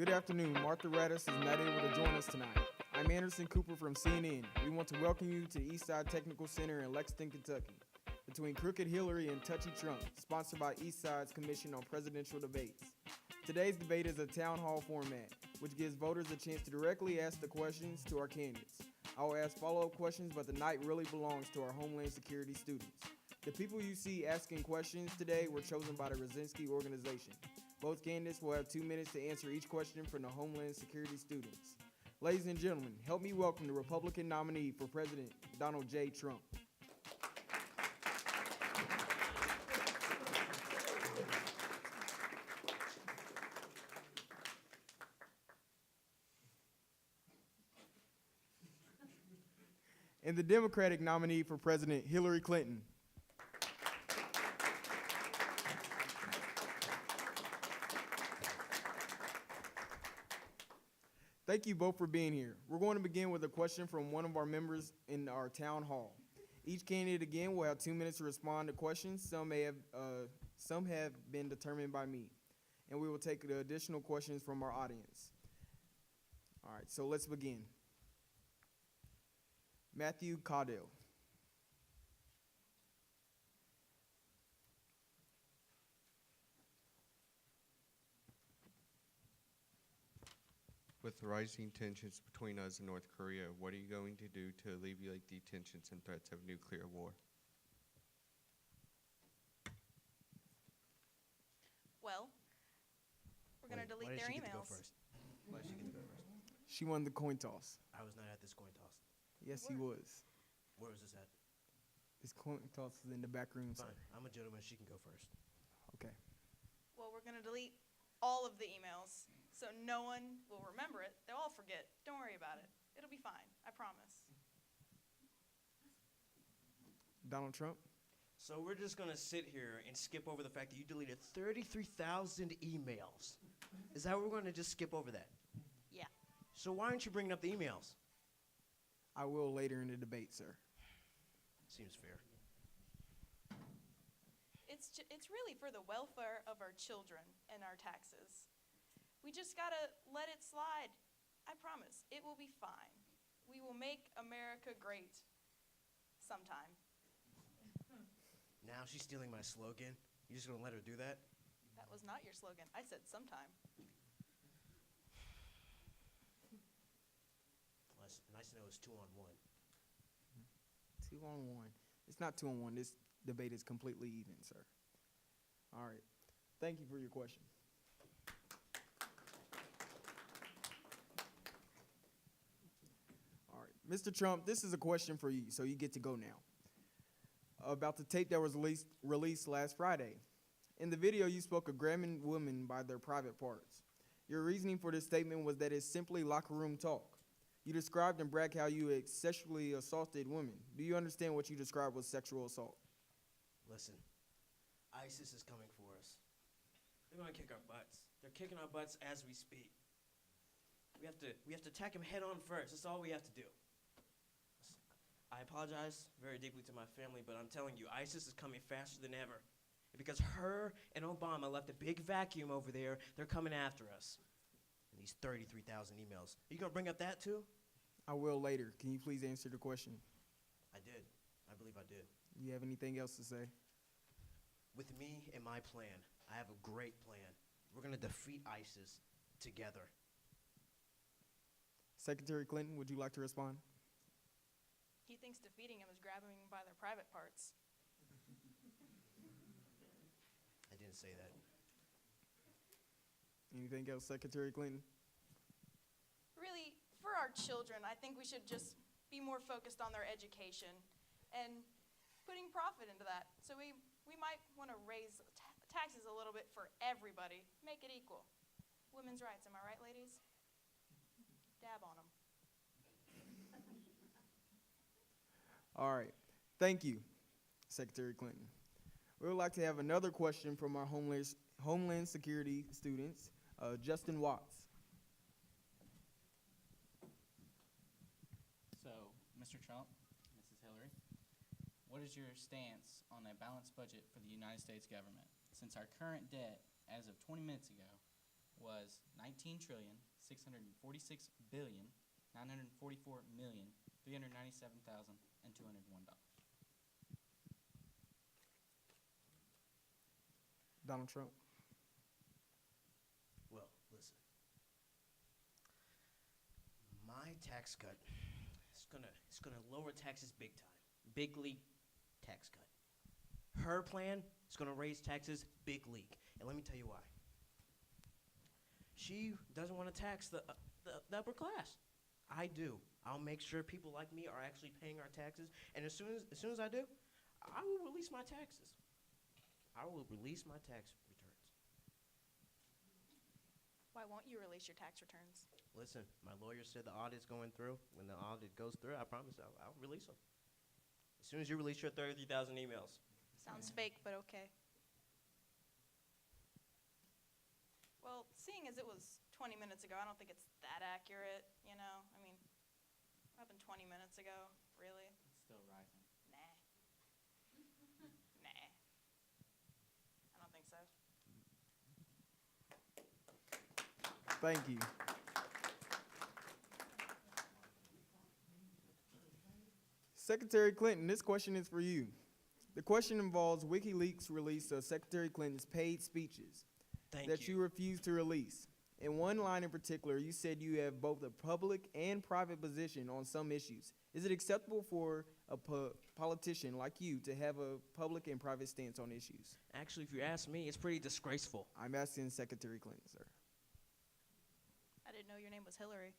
Good afternoon. Martha Radis is not able to join us tonight. I'm Anderson Cooper from CNN. We want to welcome you to Eastside Technical Center in Lexington, Kentucky. Between Crooked Hillary and Touchy Trump, sponsored by Eastside's Commission on Presidential Debates. Today's debate is a town hall format, which gives voters a chance to directly ask the questions to our candidates. I will ask follow-up questions, but the night really belongs to our Homeland Security students. The people you see asking questions today were chosen by the Rosinski organization. Both candidates will have 2 minutes to answer each question from the Homeland Security students. Ladies and gentlemen, help me welcome the Republican nominee for President, Donald J. Trump. And the Democratic nominee for President, Hillary Clinton. Thank you both for being here. We're going to begin with a question from one of our members in our town hall. Each candidate again will have 2 minutes to respond to questions. Some have been determined by me, and we will take the additional questions from our audience. All right, so let's begin. Matthew Caudill. With rising tensions between us and North Korea, what are you going to do to alleviate the tensions and threats of nuclear war? Well, we're going to delete their emails. Why did she get to go first? She won the coin toss. I was not at this coin toss. Yes, he was. Where was this at? This coin toss is in the back room, sir. Fine. I'm a gentleman. She can go first. Okay. Well, we're going to delete all of the emails, so no one will remember it. They'll all forget. Don't worry about it. It'll be fine. I promise. Donald Trump. So we're just going to sit here and skip over the fact that you deleted 33,000 emails. Is that what we're going to just skip over that? Yeah. So why aren't you bringing up the emails? I will later in the debate, sir. Seems fair. It's really for the welfare of our children and our taxes. We just got to let it slide. I promise. It will be fine. We will make America great sometime. Now she's stealing my slogan. You just going to let her do that? That was not your slogan. I said sometime. Nice to know it's 2-on-1. 2-on-1. It's not 2-on-1. This debate is completely even, sir. All right. Thank you for your question. All right. Mr. Trump, this is a question for you, so you get to go now. About the tape that was released last Friday. In the video, you spoke of grabbing women by their private parts. Your reasoning for this statement was that it's simply locker room talk. You described and bragged how you had sexually assaulted women. Do you understand what you described was sexual assault? Listen, ISIS is coming for us. They're going to kick our butts. They're kicking our butts as we speak. We have to attack them head on first. That's all we have to do. I apologize very deeply to my family, but I'm telling you, ISIS is coming faster than ever. And because her and Obama left a big vacuum over there, they're coming after us. And these 33,000 emails. Are you going to bring up that too? I will later. Can you please answer the question? I did. I believe I did. Do you have anything else to say? With me and my plan, I have a great plan. We're going to defeat ISIS together. Secretary Clinton, would you like to respond? He thinks defeating him is grabbing him by their private parts. I didn't say that. Anything else, Secretary Clinton? Really, for our children, I think we should just be more focused on their education and putting profit into that. So we might want to raise taxes a little bit for everybody, make it equal. Women's rights, am I right, ladies? Dab on them. All right. Thank you, Secretary Clinton. We would like to have another question from our Homeland Security students, Justin Watts. So, Mr. Trump, Mrs. Hillary, what is your stance on a balanced budget for the United States government? Since our current debt, as of 20 minutes ago, was 19,646,944,397,201. Donald Trump. Well, listen. My tax cut it's gonna lower taxes big time. Big league tax cut. Her plan is gonna raise taxes big league. And let me tell you why. She doesn't want to tax the upper class. I do. I'll make sure people like me are actually paying our taxes. And as soon as I do, I will release my taxes. I will release my tax returns. Why won't you release your tax returns? Listen, my lawyer said the audit's going through. When the audit goes through, I promise I'll release them. As soon as you release your 33,000 emails. Sounds fake, but okay. Well, seeing as it was 20 minutes ago, I don't think it's that accurate, you know? I mean, what happened 20 minutes ago? Really? It's still rising. Nah. Nah. I don't think so. Thank you. Secretary Clinton, this question is for you. The question involves WikiLeaks' release of Secretary Clinton's paid speeches that you refuse to release. In one line in particular, you said you have both a public and private position on some issues. Is it acceptable for a politician like you to have a public and private stance on issues? Actually, if you ask me, it's pretty disgraceful. I'm asking Secretary Clinton, sir. I didn't know your name was Hillary.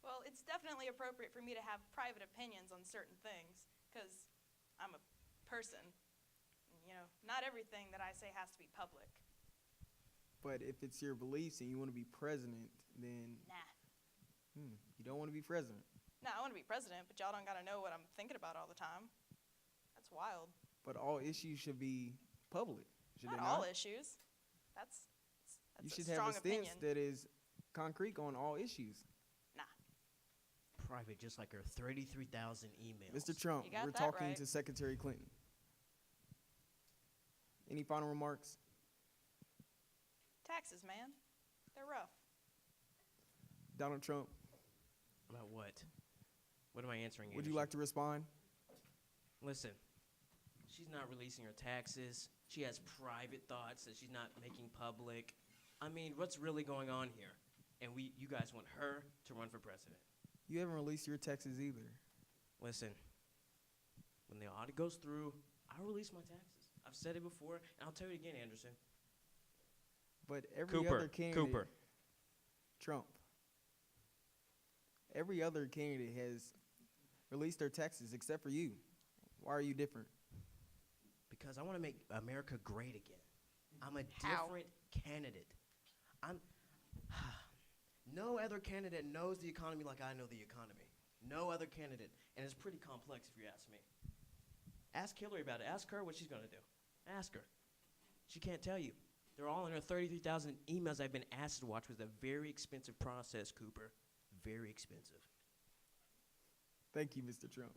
Well, it's definitely appropriate for me to have private opinions on certain things, because I'm a person. You know, not everything that I say has to be public. But if it's your beliefs and you want to be president, then Nah. You don't want to be president. No, I want to be president, but y'all don't got to know what I'm thinking about all the time. That's wild. But all issues should be public, should Not they all not? issues. That's You a should strong have a stance opinion. that is concrete on all issues. Nah. Private, just like her 33,000 emails. Mr. Trump, You got we're that talking right. to Secretary Clinton. Any final remarks? Taxes, man. They're rough. Donald Trump, About what? What am I answering? would you Anderson? like to respond? Listen, she's not releasing her taxes. She has private thoughts that she's not making public. I mean, what's really going on here? And you guys want her to run for president. You haven't released your taxes either. Listen, when the audit goes through, I'll release my taxes. I've said it before, and I'll tell you again, Anderson. But every other candidate, Trump, every other candidate has released their taxes except for you. Why are you different? Because I want to make America great again. I'm a How? different candidate. No other candidate knows the economy like I know the economy. No other candidate. And it's pretty complex if you ask me. Ask Hillary about it. Ask her what she's going to do. Ask her. She can't tell you. They're all in her 33,000 emails I've been asked to watch. Was a very expensive process, Cooper. Very expensive. Thank you, Mr. Trump.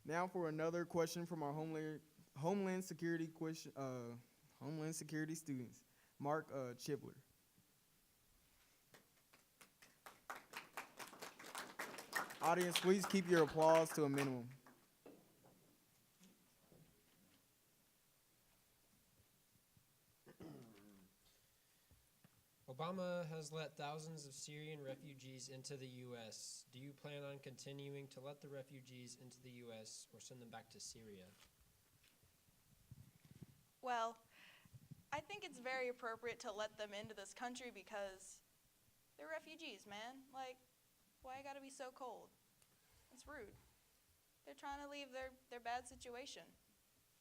Now for another question from our Homeland Security students, Mark Chibler. Audience, please keep your applause to a minimum. Obama has let thousands of Syrian refugees into the U.S. Do you plan on continuing to let the refugees into the U.S. or send them back to Syria? Well, I think it's very appropriate to let them into this country because they're refugees, man. Like, why you gotta be so cold? It's rude. They're trying to leave their bad situation.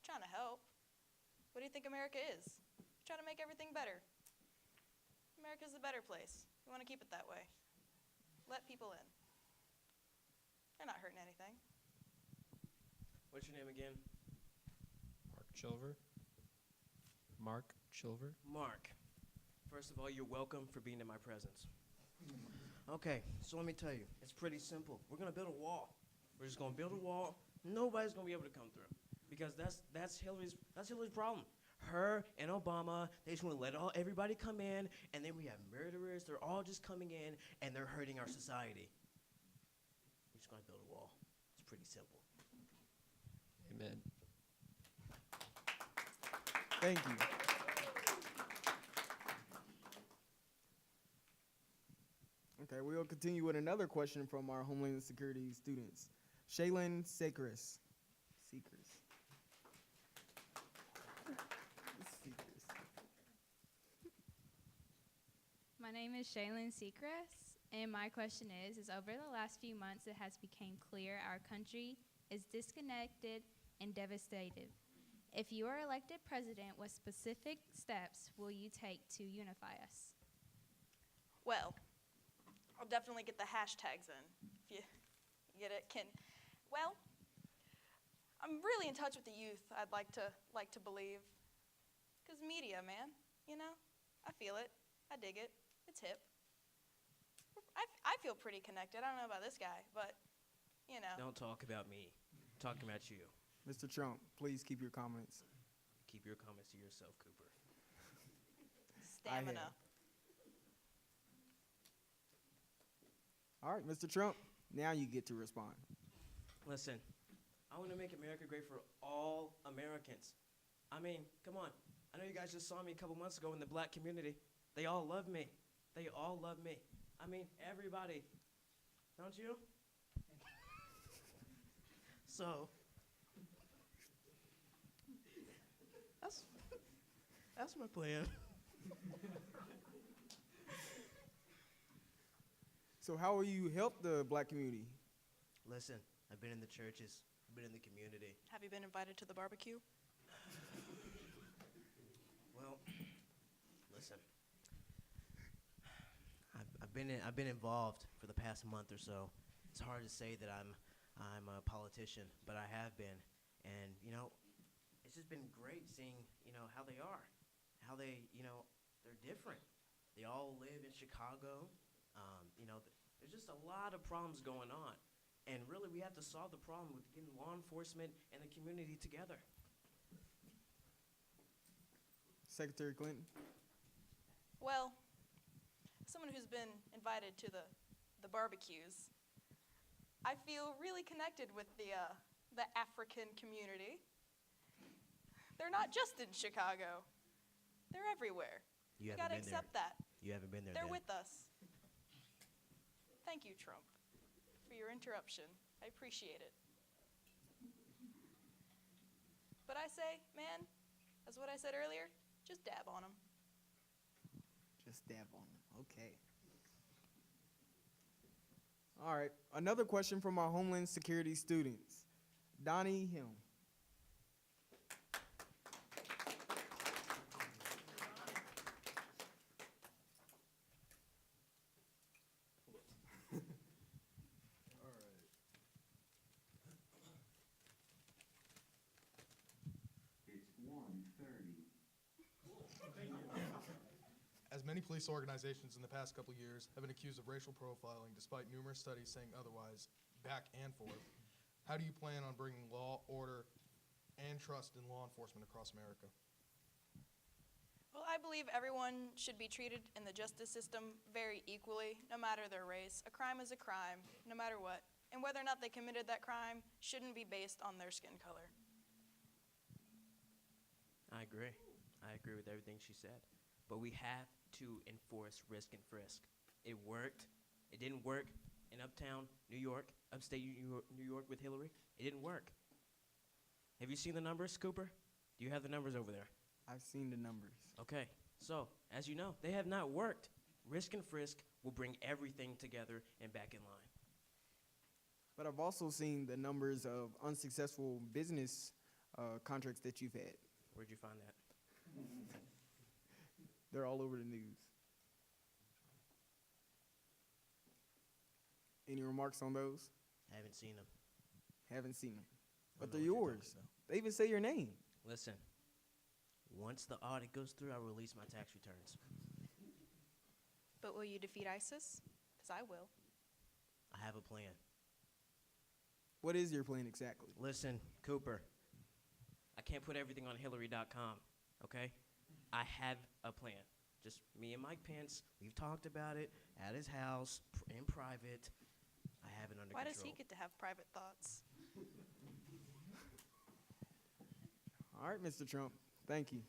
Trying to help. What do you think America is? Trying to make everything better. America's a better place. We want to keep it that way. Let people in. They're not hurting anything. What's your name again? Mark Chilver? Mark Chilver? Mark. First of all, you're welcome for being in my presence. Okay, so let me tell you, it's pretty simple. We're gonna build a wall. We're just gonna build a wall. Nobody's gonna be able to come through because that's Hillary's problem. her and Obama, they just want to let everybody come in, and then we have murderers. They're all just coming in, and they're hurting our society. We're just going to build a wall. It's pretty simple. Amen. Thank you. Okay, we'll continue with another question from our Homeland Security students. Shaylin Seacrest. My name is Shaylin Seacrest, and my question is over the last few months it has become clear our country is disconnected and devastated. If you are elected president, what specific steps will you take to unify us? Well, I'll definitely get the hashtags in. If you get it, well, I'm really in touch with the youth, I'd like to believe. 'Cause media, man, I feel it, I dig it, it's hip. I feel pretty connected. I don't know about this guy, but, Don't talk about me. I'm talking about you. Mr. Trump, please keep your comments. Keep your comments to yourself, Cooper. Stamina. All right, Mr. Trump, now you get to respond. Listen, I want to make America great for all Americans. I mean, come on. I know you guys just saw me a couple months ago in the black community. They all love me. They all love me. I mean, everybody. Don't you? So, that's my plan. So how will you help the black community? Listen, I've been in the churches. I've been in the community. Have you been invited to the barbecue? Well, listen. I've been involved for the past month or so. It's hard to say that I'm a politician, but I have been, and it's just been great seeing how they are, how they're different. They all live in Chicago. There's just a lot of problems going on, and really we have to solve the problem with getting law enforcement and the community together. Secretary Clinton? Well, someone who's been invited to the barbecues, I feel really connected with the African community. They're not just in Chicago. They're everywhere. You We haven't gotta been accept that. You haven't been there. They're then. with us. Thank you, Trump, for your interruption. I appreciate it. But I say, man, that's what I said earlier, just dab on them. Just dab on them. Okay. All right. Another question from our Homeland Security students. Donnie Hill. As many police organizations in the past couple years have been accused of racial profiling despite numerous studies saying otherwise, back and forth, how do you plan on bringing law, order, and trust in law enforcement across America? Well, I believe everyone should be treated in the justice system very equally, no matter their race. A crime is a crime, no matter what. And whether or not they committed that crime shouldn't be based on their skin color. I agree. I agree with everything she said. But we have to enforce risk and frisk. It worked. It didn't work in uptown New York, upstate New York with Hillary. It didn't work. Have you seen the numbers, Cooper? Do you have the numbers over there? I've seen the numbers. Okay. So, as you know, they have not worked. Risk and frisk will bring everything together and back in line. But I've also seen the numbers of unsuccessful business contracts that you've had. Where'd you find that? They're all over the news. Any remarks on those? I haven't seen them. Haven't seen them. I But don't they're know what you're yours. talking They even say your name. Listen, once the audit goes through, I'll release my tax returns. But will you defeat ISIS? Because I will. I have a plan. What is your plan exactly? Listen, Cooper, I can't put everything on Hillary.com. okay? I have a plan. Just me and Mike Pence, we've talked about it at his house, in private. I have it under Why control. does he get to have private thoughts? All right, Mr. Trump. Thank you.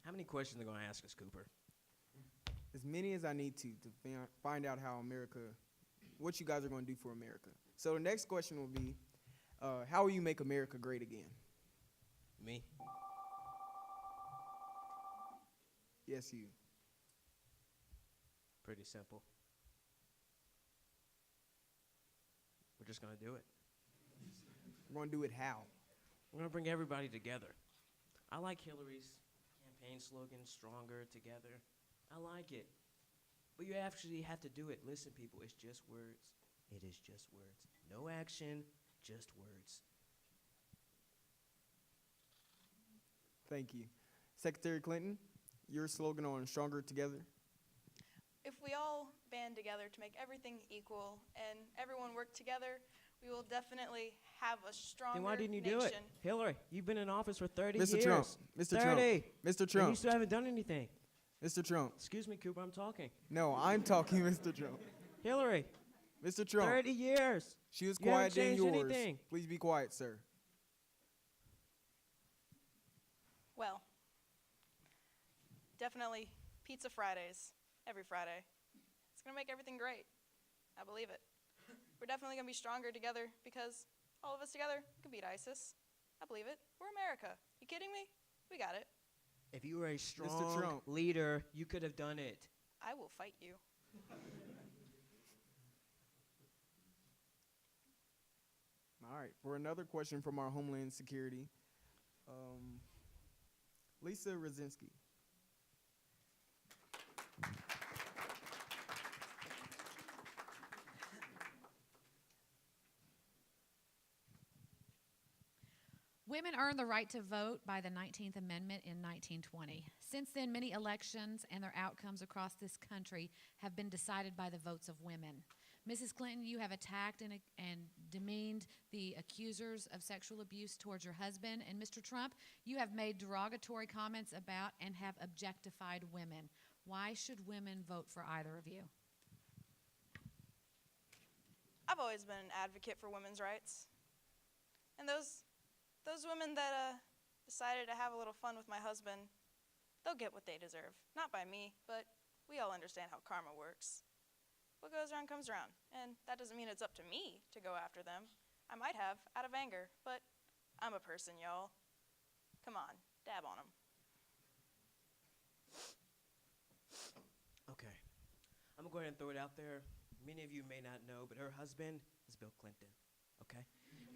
How many questions are they going to ask us, Cooper? As many as I need to find out how America, what you guys are going to do for America. So the next question will be, how will you make America great again? Me? Yes, you. Pretty simple. We're just going to do it. We're going to do it how? We're going to bring everybody together. I like Hillary's campaign slogan, stronger together. I like it. But you actually have to do it. Listen, people, it's just words. It is just words. No action, just words. Thank you. Secretary Clinton, your slogan on Stronger Together? If we all band together to make everything equal and everyone work together, we will definitely have a stronger Then why didn't you nation. do it? Hillary, you've been in office for 30 Mr. years. Trump, Mr. 30. Trump, Mr. And Trump, you still haven't done anything. Mr. Trump. Excuse me, Cooper, I'm talking. No, I'm talking, Mr. Trump. Hillary, Mr. Trump, 30 years. she was You haven't quiet than changed yours. anything. Please be quiet, sir. Well, definitely Pizza Fridays, every Friday. It's going to make everything great. I believe it. We're definitely going to be stronger together because all of us together can beat ISIS. I believe it. We're America. You kidding me? We got it. If you were a strong Trump. leader, you could have done it. I will fight you. All right, for another question from our Homeland Security, Lisa Rosinski. Women earned the right to vote by the 19th Amendment in 1920. Since then, many elections and their outcomes across this country have been decided by the votes of women. Mrs. Clinton, you have attacked and demeaned the accusers of sexual abuse towards your husband. And Mr. Trump, you have made derogatory comments about and have objectified women. Why should women vote for either of you? I've always been an advocate for women's rights. And those women that decided to have a little fun with my husband, they'll get what they deserve. Not by me, but we all understand how karma works. What goes around comes around, and that doesn't mean it's up to me to go after them. I might have, out of anger, but I'm a person, y'all. Come on, dab on them. Okay. I'm going to go ahead and throw it out there. Many of you may not know, but her husband is Bill Clinton, okay?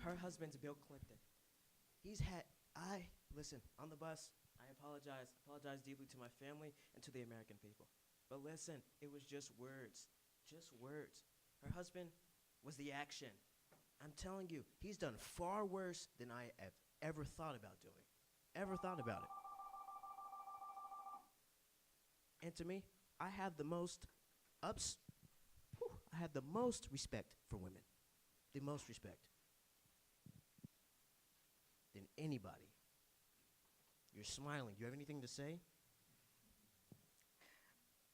Her husband's Bill Clinton. Listen, on the bus, I apologize deeply to my family and to the American people. But listen, it was just words. Just words. Her husband was the action. I'm telling you, he's done far worse than I have ever thought about doing. Ever thought about it. And to me, I have the most respect for women. The most respect. Than anybody. You're smiling. Do you have anything to say?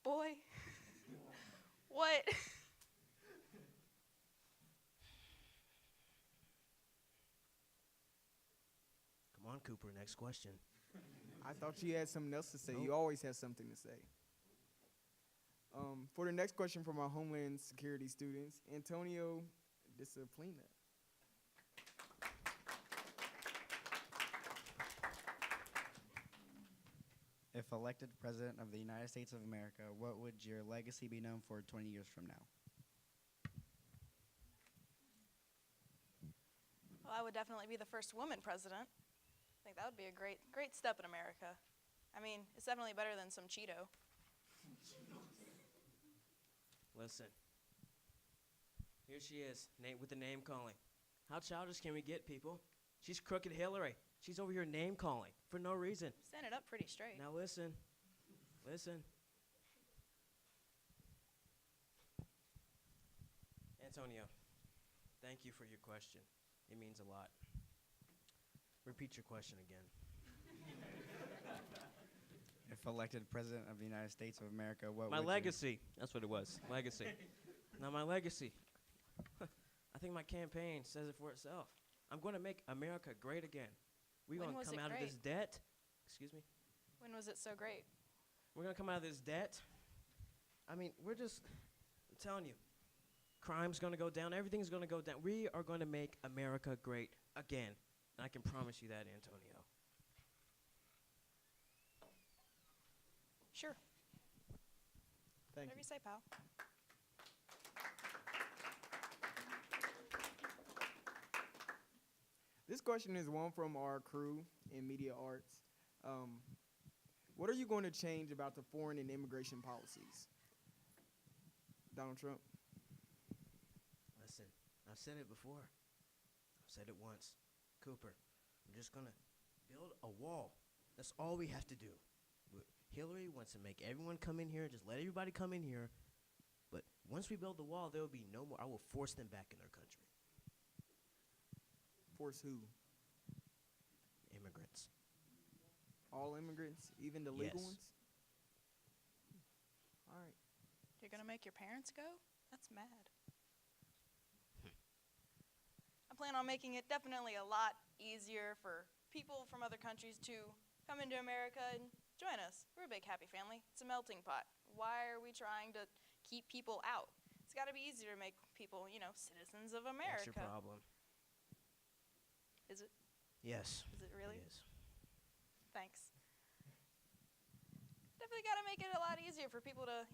Boy, what? Come on, Cooper, next question. I thought you had something else to say. Nope. You always have something to say. For the next question from our Homeland Security students, Antonio Disciplina. If elected President of the United States of America, what would your legacy be known for 20 years from now? Well, I would definitely be the first woman president. I think that would be a great step in America. I mean, it's definitely better than some Cheeto. Listen. Here she is, with the name calling. How childish can we get, people? She's Crooked Hillary. She's over here name calling for no reason. Stand it up pretty straight. Now listen. Antonio, thank you for your question. It means a lot. Repeat your question again. If elected president of the United States of America, what My would legacy. That's what it was. Legacy. Now, my legacy. I think my campaign says it for itself. I'm going to make America great again. We're When going was to come it out of great? this debt. Excuse me? When was it so great? We're going to come out of this debt. I mean, I'm telling you, crime's going to go down. Everything's going to go down. We are going to make America great again. And I can promise you that, Antonio. Sure. Thank Whatever you. you say, pal. This question is one from our crew in media arts. What are you going to change about the foreign and immigration policies? Donald Trump. Listen, I've said it before. I've said it once. Cooper, we're just going to build a wall. That's all we have to do. Hillary wants to make everyone come in here, just let everybody come in here. But once we build the wall, there will be no more. I will force them back in their country. Force who? Immigrants. All immigrants, even the legal Yes. ones? All right. You're going to make your parents go? That's mad. I plan on making it definitely a lot easier for people from other countries to come into America and join us. We're a big happy family. It's a melting pot. Why are we trying to keep people out? It's got to be easier to make people, citizens of That's America. your problem. Is it? Yes. Is it really? It is. Thanks. Definitely got to make it a lot easier for people to,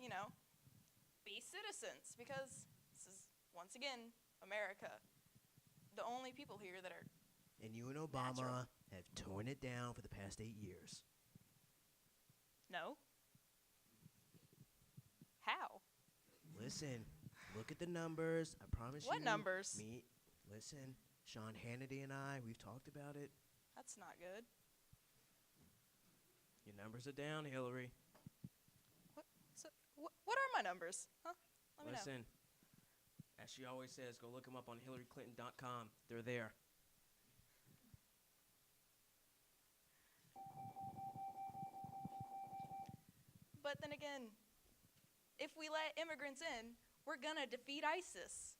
be citizens because this is, once again, America. The only people here that are And you and Obama Natural. have torn it down for the past 8 years. no. How? Listen, look at the numbers. I promise you. What numbers? Listen, Sean Hannity and I, we've talked about it. That's not good. Your numbers are down, Hillary. So, what are my numbers? Huh? Let me know. Listen, as she always says, go look them up on HillaryClinton.com. They're there. But then again, if we let immigrants in, we're gonna defeat ISIS.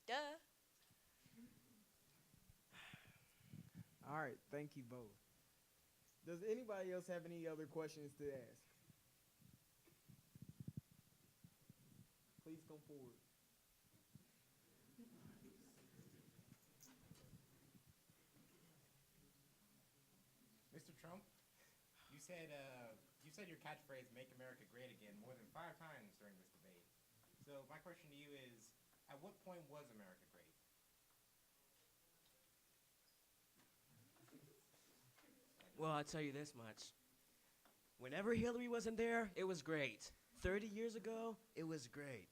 Duh. All right. Thank you both. Does anybody else have any other questions to ask? Please come forward. Mr. Trump, you said your catchphrase "Make America Great Again" more than 5 times during this debate. So my question to you is, at what point was America great? Well, I'll tell you this much. Whenever Hillary wasn't there, it was great. 30 years ago, it was great.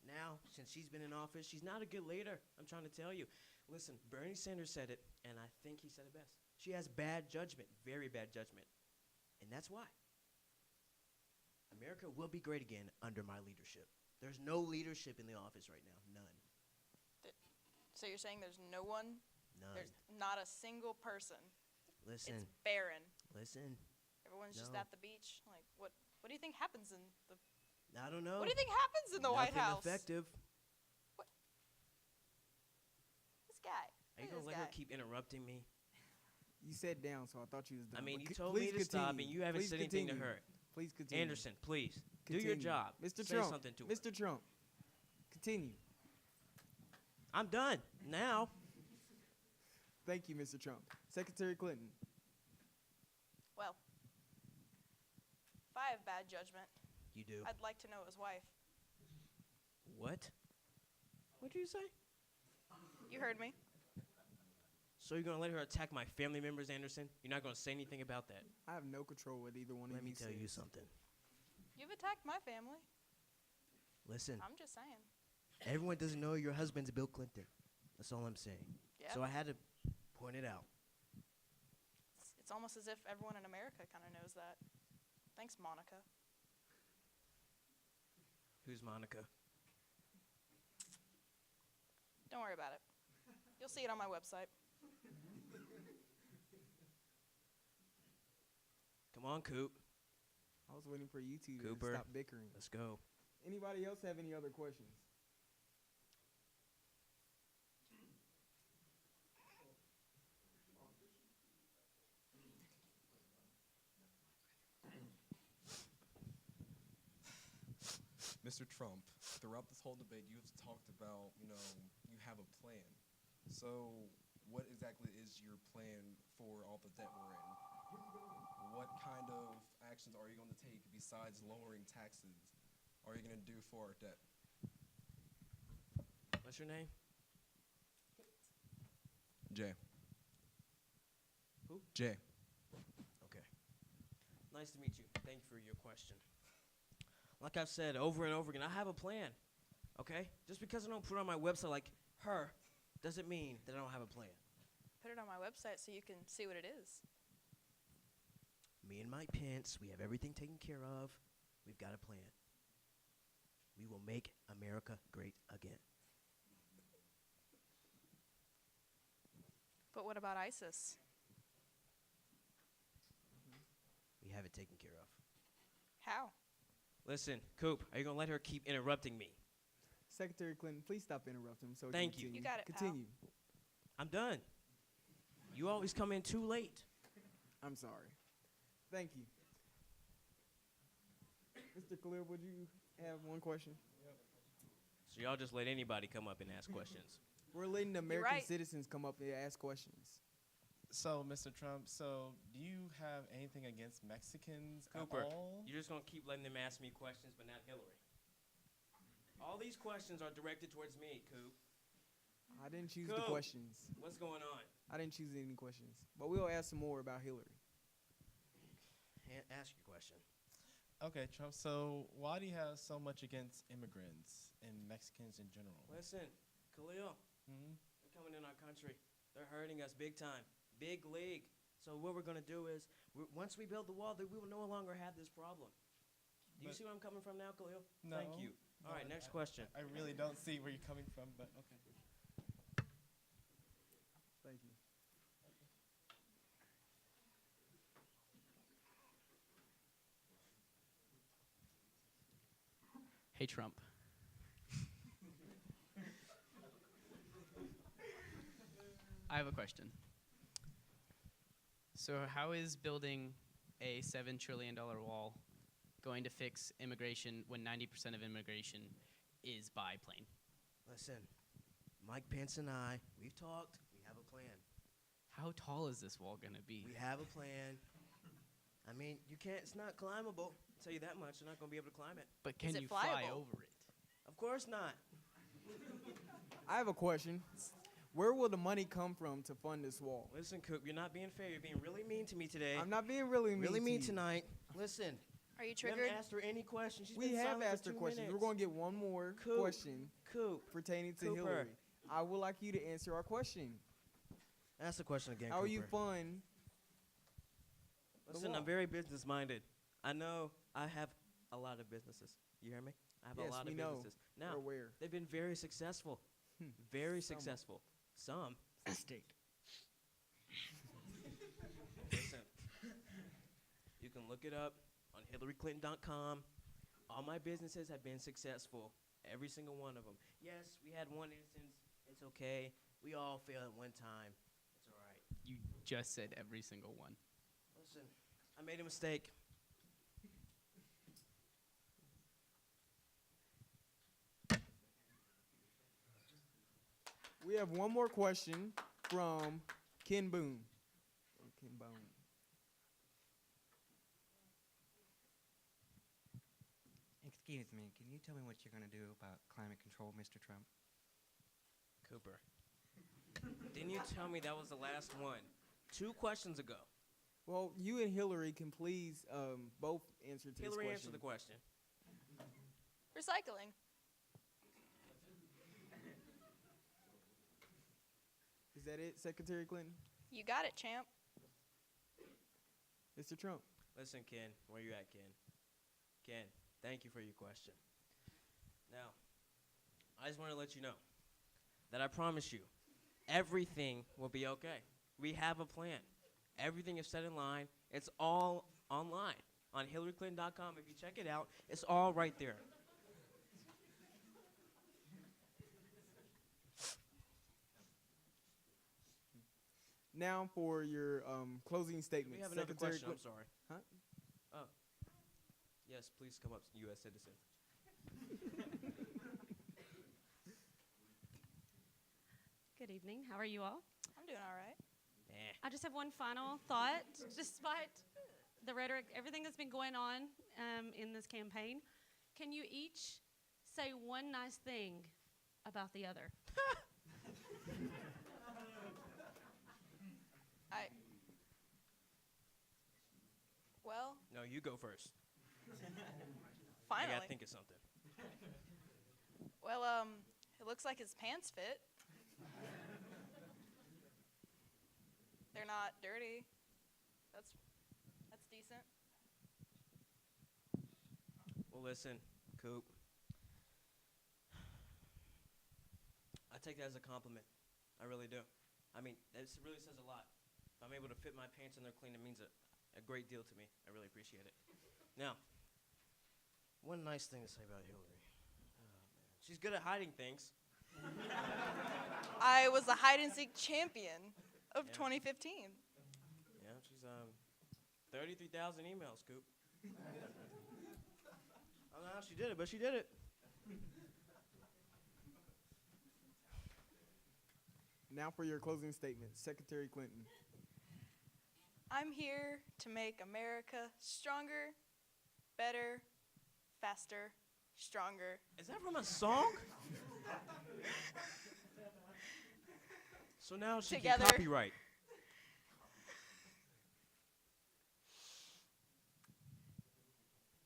Now, since she's been in office, she's not a good leader. I'm trying to tell you. Listen, Bernie Sanders said it, and I think he said it best. She has bad judgment, very bad judgment. And that's why. America will be great again under my leadership. There's no leadership in the office right now. None. So you're saying there's no one? None. There's not a single person. Listen. It's barren. Listen. Everyone's just No. at the beach. Like, what do you think happens in the I don't know. What do you think happens in the White Nothing House? effective. This guy. Are you Look going at to this let her guy. keep interrupting me? You sat down, so I thought you was done. I mean, But you told me please to stop, continue. and you haven't Please said anything to continue. her. Please continue. Anderson, please, do your Continue. job. Mr. Say Trump. something to her. Mr. Trump, continue. I'm done now. Thank you, Mr. Trump. Secretary Clinton. Well, if I have bad judgment, You do. I'd like to know his wife. What? What did you say? You heard me. So you're going to let her attack my family members, Anderson? You're not going to say anything about that? I have no control with either one of you. Let me tell you says. something. You've attacked my family. Listen, I'm just saying. everyone doesn't know your husband's Bill Clinton. That's all I'm saying. Yeah. So I had to point it out. It's almost as if everyone in America kind of knows that. Thanks, Monica. Who's Monica? worry about it. You'll see it on my website. Come on, Coop. I was waiting for you two to Cooper. stop bickering. Let's go. Anybody else have any other questions? Mr. Trump, throughout this whole debate, you've talked about, you have a plan. So what exactly is your plan for all the debt we're in? What kind of actions are you going to take besides lowering taxes are you going to do for our debt? What's your name? Jay. Who? Jay. Okay. Nice to meet you. Thank you for your question. Like I've said over and over again, I have a plan, okay? Just because I don't put it on my website like her doesn't mean that I don't have a plan. Put it on my website so you can see what it is. Me and Mike Pence, we have everything taken care of. We've got a plan. We will make America great again. But what about ISIS? We have it taken care of. How? Listen, Coop, are you going to let her keep interrupting me? Secretary Clinton, please stop interrupting him. So we Thank can you. continue. You got it, pal. Continue. I'm done. You always come in too late. I'm sorry. Thank you. Mr. Khalil, would you have one question? So y'all just let anybody come up and ask questions. We're letting the American right. citizens come up and ask questions. So, Mr. Trump, do you have anything against Mexicans Cooper, at all? you're just going to keep letting them ask me questions, but not Hillary. All these questions are directed towards me, Coop. I didn't choose Coop, the questions. what's going on? I didn't choose any questions. But we'll ask some more about Hillary. Ask your question. Okay, Trump, so why do you have so much against immigrants and Mexicans in general? Listen, Khalil, they're coming in our country. They're hurting us big time. Big league. So what we're going to do is, once we build the wall, we will no longer have this problem. Do you see where I'm coming from now, Khalil? No. Thank you. All right, next question. I really don't see where you're coming from, but okay. Thank you. Hey, Trump. I have a question. So how is building a $7 trillion wall going to fix immigration when 90% of immigration is by plane? Listen, Mike Pence and I, we've talked. We have a plan. How tall is this wall going to be? We have a plan. I mean, it's not climbable. I'll tell you that much. You're not going to be able to climb it. But can Is it you fly flyable? over it? Of course not. I have a question. Where will the money come from to fund this wall? Listen, Coop, you're not being fair. You're being really mean to me today. I'm not being really mean to you. tonight. Listen. Are you You triggered? haven't asked her any questions. She's We been have silent asked for her 2 questions. minutes. We're going to get one more Coop, question Coop, pertaining to Cooper. Hillary. I would like you to answer our question. ask the question again, How Cooper. will you fund the Listen, wall? I'm very business-minded. I know I have a lot of businesses. You hear me? I have Yes, a lot we of know. businesses. Now, We're aware. they've been very successful. Very Some. successful. Some. Steak. Listen, you can look it up on HillaryClinton.com. All my businesses have been successful. Every single one of them. Yes, we had one instance. It's okay. We all fail at one time. It's all right. You just said every single one. Listen, I made a mistake. We have one more question from Ken Boone. Ken Boone. Excuse me, can you tell me what you're going to do about climate control, Mr. Trump? Cooper. Didn't you tell me that was the last one? 2 questions ago. Well, you and Hillary can please both answer to Hillary, this answer the question. Recycling. Is that it, Secretary Clinton? You got it, champ. Mr. Trump. Listen, Ken, where you at, Ken? Ken, thank you for your question. Now, I just want to let you know, that I promise you, everything will be okay. We have a plan. Everything is set in line. It's all online on HillaryClinton.com. If you check it out, it's all right there. Now for your closing statement. We have another Secretary question. I'm Clinton. sorry. Huh? Oh. Yes, please come up, U.S. citizen. Good evening. How are you all? I'm doing all right. I just have one final thought. Despite the rhetoric, everything that's been going on in this campaign, can you each say one nice thing about the other? Well, No, you go first. I finally. gotta think of something. Well, it looks like his pants fit. They're not dirty. That's decent. Well, listen, Coop. I take that as a compliment. I really do. I mean, this really says a lot. If I'm able to fit my pants and they're clean, it means a great deal to me. I really appreciate it. Now, one nice thing to say about Hillary. Oh, man. She's good at hiding things. I was the hide and seek champion of 2015. Yeah, she's 33,000 emails, Coop. I don't know how she did it, but she did it. Now for your closing statement, Secretary Clinton. I'm here to make America stronger, better, faster, stronger. Is that from a song? So now she Together. can copyright.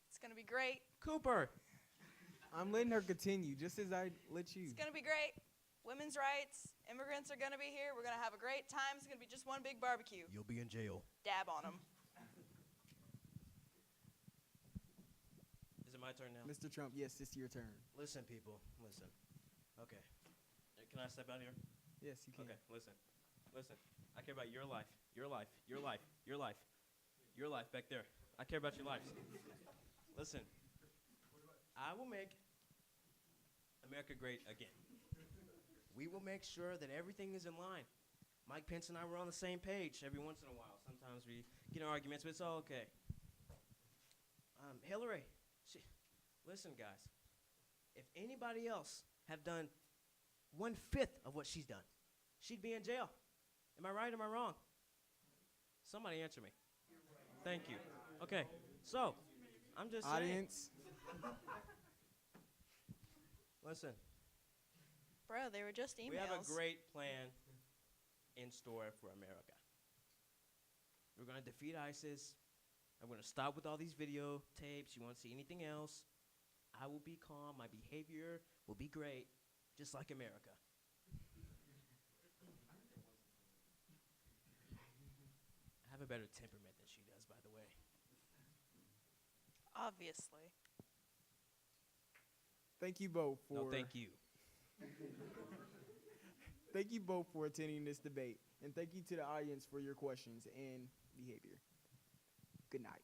It's going to be great. Cooper. I'm letting her continue, just as I let you. It's going to be great. Women's rights, immigrants are going to be here. We're going to have a great time. It's going to be just one big barbecue. You'll be in jail. Dab on them. Is it my turn now? Mr. Trump, yes, it's your turn. Listen, people, listen. Okay. Can I step out here? Yes, you can. Okay, listen. Listen. I care about your life, your life, your life, your life, your life back there. I care about your lives. Listen. I will make America great again. We will make sure that everything is in line. Mike Pence and I were on the same page every once in a while. Sometimes we get in arguments, but it's all okay. Hillary, listen, guys. If anybody else have done 1/5 of what she's done, she'd be in jail. Am I right? Am I wrong? Somebody answer me. Thank you. Okay, so I'm just saying. Audience. Listen. Bro, they were just emails. We have a great plan in store for America. We're going to defeat ISIS. I'm going to stop with all these videotapes. You won't see anything else. I will be calm. My behavior will be great, just like America. I have a better temperament than she does, by the way. Obviously. Thank you both for. No, thank you. Thank you both for attending this debate, and thank you to the audience for your questions and behavior. Good night.